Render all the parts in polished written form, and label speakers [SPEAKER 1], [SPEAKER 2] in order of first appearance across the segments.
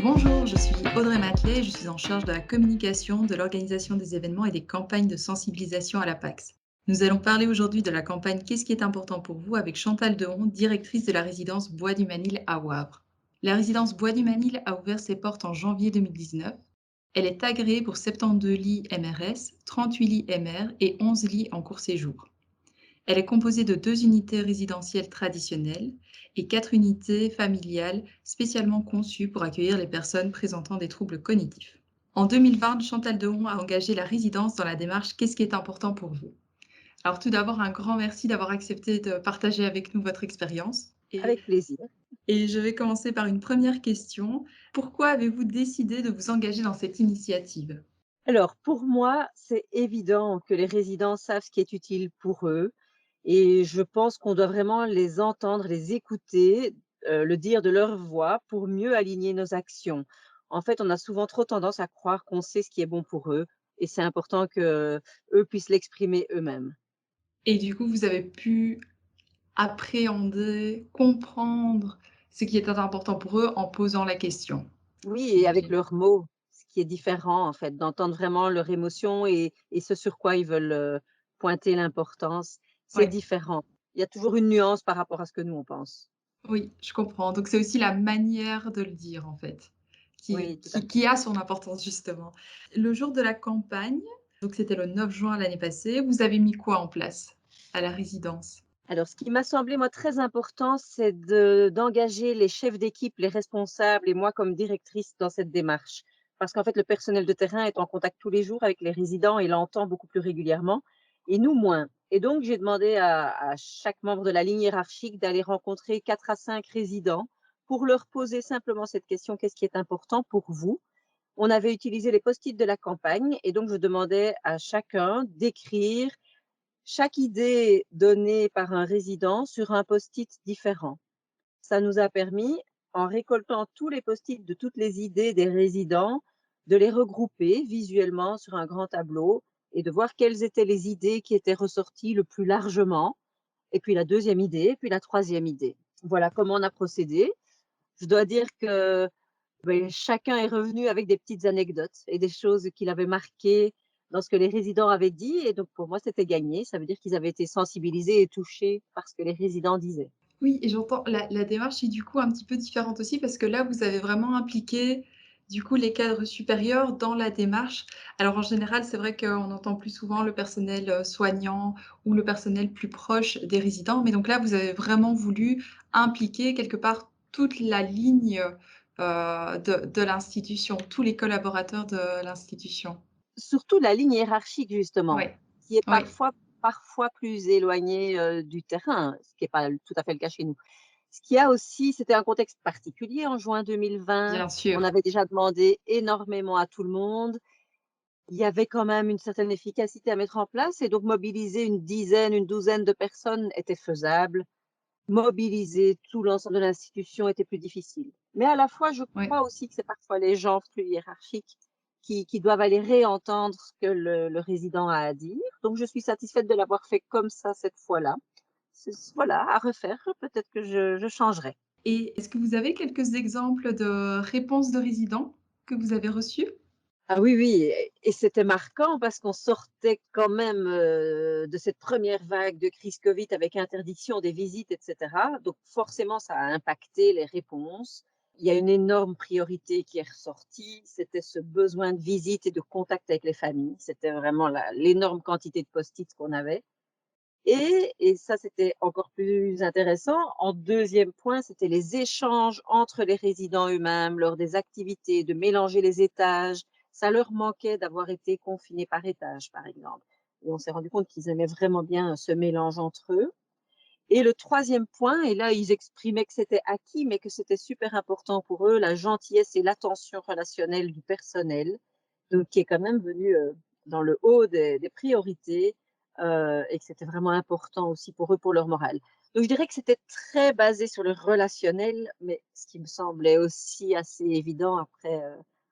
[SPEAKER 1] Bonjour, je suis Audrey Matelet et je suis en charge de la communication, de l'organisation des événements et des campagnes de sensibilisation à la PAX. Nous allons parler aujourd'hui de la campagne Qu'est-ce qui est important pour vous avec Chantal Deron, directrice de la résidence Bois du Manil à Wavre. La résidence Bois du Manil a ouvert ses portes en janvier 2019. Elle est agréée pour 72 lits MRS, 38 lits MR et 11 lits en court séjour. Elle est composée de 2 unités résidentielles traditionnelles et 4 unités familiales spécialement conçues pour accueillir les personnes présentant des troubles cognitifs. En 2020, Chantal Deron a engagé la résidence dans la démarche Qu'est-ce qui est important pour vous? Alors tout d'abord, un grand merci d'avoir accepté de partager avec nous votre expérience.
[SPEAKER 2] Avec plaisir.
[SPEAKER 1] Et je vais commencer par une première question. Pourquoi avez-vous décidé de vous engager dans cette initiative?
[SPEAKER 2] Alors, pour moi, c'est évident que les résidents savent ce qui est utile pour eux et je pense qu'on doit vraiment les entendre, les écouter, le dire de leur voix pour mieux aligner nos actions. En fait, on a souvent trop tendance à croire qu'on sait ce qui est bon pour eux et c'est important qu'eux puissent l'exprimer eux-mêmes.
[SPEAKER 1] Et du coup, vous avez pu appréhender, comprendre ce qui était important pour eux en posant la question,
[SPEAKER 2] Oui, et avec
[SPEAKER 1] j'imagine.
[SPEAKER 2] leurs mots, ce qui est différent en fait, d'entendre vraiment leur émotion et ce sur quoi ils veulent, pointer l'importance, c'est
[SPEAKER 1] Ouais,
[SPEAKER 2] différent. Il y a toujours une nuance par rapport à ce que nous on pense.
[SPEAKER 1] oui, je comprends. Donc c'est aussi la manière de le dire, en fait,
[SPEAKER 2] Oui, tout à fait.
[SPEAKER 1] qui a son importance, justement. Le jour de la campagne, donc c'était le 9 juin l'année passée, vous avez mis quoi en place à la résidence?
[SPEAKER 2] Alors ce qui m'a semblé moi très important, c'est d'engager les chefs d'équipe, les responsables et moi comme directrice dans cette démarche. Parce qu'en fait, le personnel de terrain est en contact tous les jours avec les résidents et l'entend beaucoup plus régulièrement et nous moins. Et donc j'ai demandé à chaque membre de la ligne hiérarchique d'aller rencontrer 4 à 5 résidents pour leur poser simplement cette question: «Qu'est-ce qui est important pour vous?» On avait utilisé les post-it de la campagne et donc je demandais à chacun d'écrire chaque idée donnée par un résident sur un post-it différent. Ça nous a permis, en récoltant tous les post-it de toutes les idées des résidents, de les regrouper visuellement sur un grand tableau et de voir quelles étaient les idées qui étaient ressorties le plus largement, et puis la deuxième idée, puis la troisième idée. Voilà comment on a procédé. Je dois dire que beh, chacun est revenu avec des petites anecdotes et des choses qui l'avaient marqué dans ce que les résidents avaient dit et donc pour moi, c'était gagné. Ça veut dire qu'ils avaient été sensibilisés et touchés par ce que les résidents disaient.
[SPEAKER 1] Oui et j'entends la démarche est du coup un petit peu différente aussi parce que là, vous avez vraiment impliqué, du coup, les cadres supérieurs dans la démarche. Alors en général, c'est vrai qu'on entend plus souvent le personnel, soignant ou le personnel plus proche des résidents, mais donc là, vous avez vraiment voulu impliquer quelque part toute la ligne, de l'institution, tous les collaborateurs de l'institution.
[SPEAKER 2] Surtout la ligne hiérarchique justement,
[SPEAKER 1] Ouais,
[SPEAKER 2] qui est
[SPEAKER 1] ouais,
[SPEAKER 2] parfois plus éloignée, du terrain, ce qui est pas tout à fait le cas chez nous. Ce qu'il y a aussi, c'était un contexte particulier en juin 2020.
[SPEAKER 1] bien
[SPEAKER 2] On
[SPEAKER 1] sûr.
[SPEAKER 2] avait déjà demandé énormément à tout le monde. Il y avait quand même une certaine efficacité à mettre en place et donc mobiliser une dizaine, une douzaine de personnes était faisable. Mobiliser tout l'ensemble de l'institution était plus difficile. Mais à la fois, je
[SPEAKER 1] Ouais.
[SPEAKER 2] crois aussi que c'est parfois les gens plus hiérarchiques qui doivent aller réentendre ce que le résident a à dire. Donc je suis satisfaite de l'avoir fait comme ça cette fois-là. Voilà, à refaire, peut-être que je changerai.
[SPEAKER 1] Et est-ce que vous avez quelques exemples de réponses de résidents que vous avez reçues?
[SPEAKER 2] Ah oui, oui et c'était marquant parce qu'on sortait quand même, de cette première vague de crise covid avec interdiction des visites et cetera. Donc forcément, ça a impacté les réponses. Il y a une énorme priorité qui est ressortie, c'était ce besoin de visite et de contact avec les familles. C'était vraiment l'énorme quantité de post-it qu'on avait et ça, c'était encore plus intéressant. En deuxième point, c'était les échanges entre les résidents eux-mêmes lors des activités, de mélanger les étages. Ça leur manquait d'avoir été confinés par étage, par exemple. Et on s'est rendu compte qu'ils aimaient vraiment bien ce mélange entre eux. Et le troisième point, et là, ils exprimaient que c'était acquis, mais que c'était super important pour eux, la gentillesse et l'attention relationnelle du personnel, donc qui est quand même venu dans le haut des priorités et que c'était vraiment important aussi pour eux, pour leur morale. Donc je dirais que c'était très basé sur le relationnel, mais ce qui me semblait aussi assez évident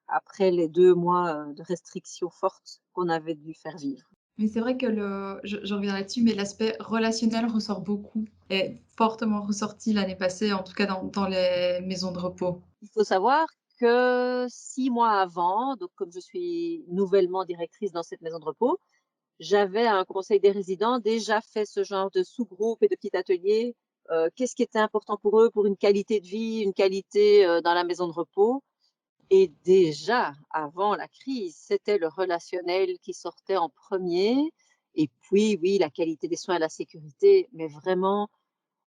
[SPEAKER 2] après les 2 mois de restrictions fortes qu'on avait dû faire vivre.
[SPEAKER 1] Mais c'est vrai que je reviens là-dessus, mais l'aspect relationnel ressort beaucoup, est fortement ressorti l'année passée, en tout cas dans les maisons de repos.
[SPEAKER 2] Il faut savoir que 6 mois avant, donc comme je suis nouvellement directrice dans cette maison de repos, j'avais à un conseil des résidents déjà fait ce genre de sous-groupe et de petits ateliers. Qu'est-ce qui était important pour eux, pour une qualité de vie, une qualité, dans la maison de repos? Et déjà, avant la crise, c'était le relationnel qui sortait en premier. Et puis, oui, la qualité des soins et la sécurité, mais vraiment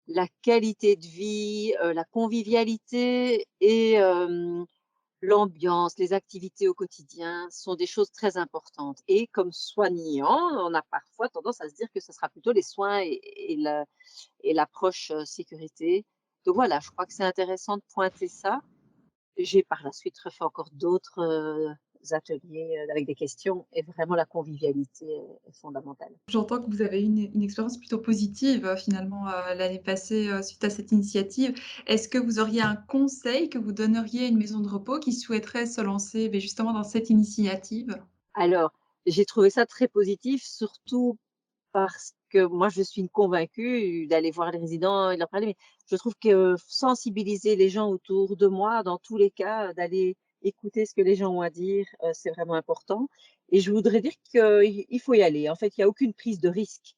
[SPEAKER 2] la qualité de vie, la convivialité et l'ambiance, les activités au quotidien sont des choses très importantes. Et comme soignant, on a parfois tendance à se dire que ce sera plutôt les soins et l'approche, sécurité. Donc voilà, je crois que c'est intéressant de pointer ça. J'ai par la suite refait encore d'autres, ateliers, avec des questions et vraiment la convivialité est fondamentale.
[SPEAKER 1] J'entends que vous avez eu une expérience plutôt positive, finalement, l'année passée, suite à cette initiative. Est-ce que vous auriez un conseil que vous donneriez à une maison de repos qui souhaiterait se lancer, beh, justement dans cette initiative?
[SPEAKER 2] Alors, j'ai trouvé ça très positif, surtout parce que moi je suis une convaincue d'aller voir les résidents et de leur parler, mais je trouve que sensibiliser les gens autour de moi, dans tous les cas, d'aller écouter ce que les gens ont à dire, c'est vraiment important et je voudrais dire qu'il faut y aller. En fait, il y a aucune prise de risque.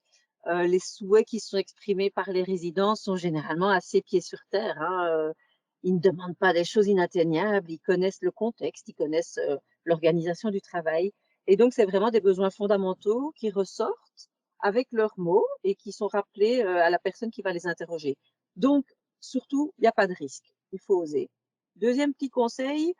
[SPEAKER 2] Les souhaits qui sont exprimés par les résidents sont généralement assez pieds sur terre, hein, ils ne demandent pas des choses inatteignables, ils connaissent le contexte, ils connaissent, l'organisation du travail et donc c'est vraiment des besoins fondamentaux qui ressortent avec leurs mots et qui sont rappelés, à la personne qui va les interroger. Donc surtout, il y a pas de risque, il faut oser. Deuxième petit conseil,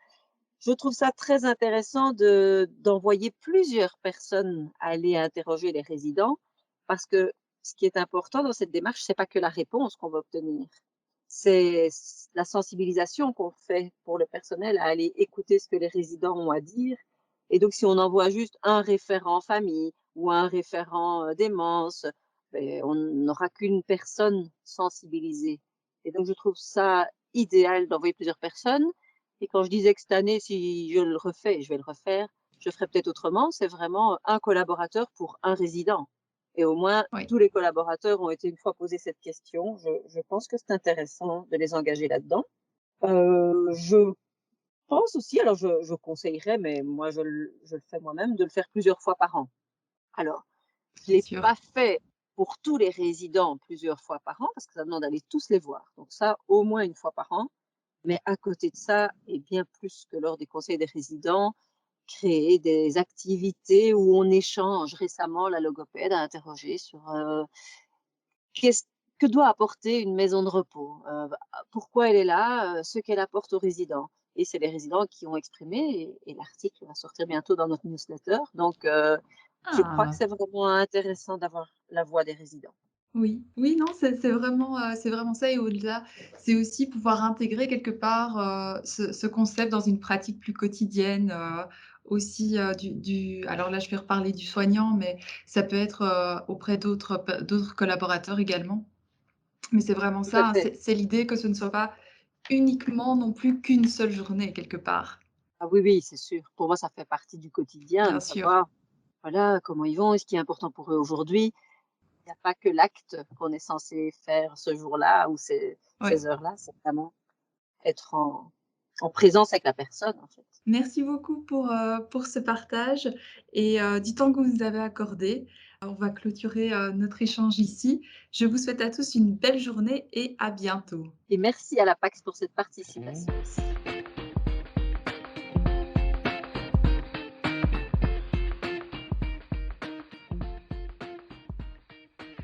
[SPEAKER 2] je trouve ça très intéressant d'envoyer plusieurs personnes aller interroger les résidents parce que ce qui est important dans cette démarche, c'est pas que la réponse qu'on va obtenir, c'est la sensibilisation qu'on fait pour le personnel à aller écouter ce que les résidents ont à dire et donc si on envoie juste un référent famille ou un référent, démence, beh, on n'aura qu'une personne sensibilisée et donc je trouve ça idéal d'envoyer plusieurs personnes et quand je disais que cette année, si je le refais et je vais le refaire, je ferai peut-être autrement, c'est vraiment un collaborateur pour un résident et au moins
[SPEAKER 1] Oui,
[SPEAKER 2] tous les collaborateurs ont été une fois posé cette question. Je pense que c'est intéressant de les engager là-dedans. Je pense aussi, alors je conseillerais, mais moi je le fais moi-même, de le faire plusieurs fois par an. Alors, je
[SPEAKER 1] bien
[SPEAKER 2] l'ai
[SPEAKER 1] sûr.
[SPEAKER 2] pas fait pour tous les résidents plusieurs fois par an parce que ça demande d'aller tous les voir. Donc ça, au moins une fois par an. Mais à côté de ça, et bien plus que lors des conseils des résidents, créer des activités où on échange. Récemment, la logopède a interrogé sur, qu'est-ce que doit apporter une maison de repos? Pourquoi elle est là? Ce qu'elle apporte aux résidents et c'est les résidents qui ont exprimé et l'article va sortir bientôt dans notre newsletter donc je crois que
[SPEAKER 1] Ah!
[SPEAKER 2] c'est vraiment intéressant d'avoir la voix des résidents.
[SPEAKER 1] Oui, oui, non, c'est vraiment ça et au-delà, c'est aussi pouvoir intégrer quelque part, ce concept dans une pratique plus quotidienne, aussi, du alors là, je vais reparler du soignant, mais ça peut être, auprès d'autres collaborateurs également. Mais c'est vraiment
[SPEAKER 2] Tout à
[SPEAKER 1] ça, hein,
[SPEAKER 2] fait.
[SPEAKER 1] c'est l'idée que ce ne soit pas uniquement non plus qu'une seule journée quelque part.
[SPEAKER 2] Ah oui, oui, c'est sûr. Pour moi, ça fait partie du quotidien
[SPEAKER 1] Bien
[SPEAKER 2] de
[SPEAKER 1] sûr,
[SPEAKER 2] savoir, voilà, comment ils vont et ce qui est important pour eux aujourd'hui. Il y a pas que l'acte qu'on est censé faire ce jour-là ou
[SPEAKER 1] oui.
[SPEAKER 2] ces heures-là, c'est vraiment être en présence avec la personne, en fait.
[SPEAKER 1] Merci beaucoup pour ce partage et du temps que vous nous avez accordé. On va clôturer, notre échange ici. Je vous souhaite à tous une belle journée et à bientôt.
[SPEAKER 2] Et merci à la PAX pour cette participation aussi.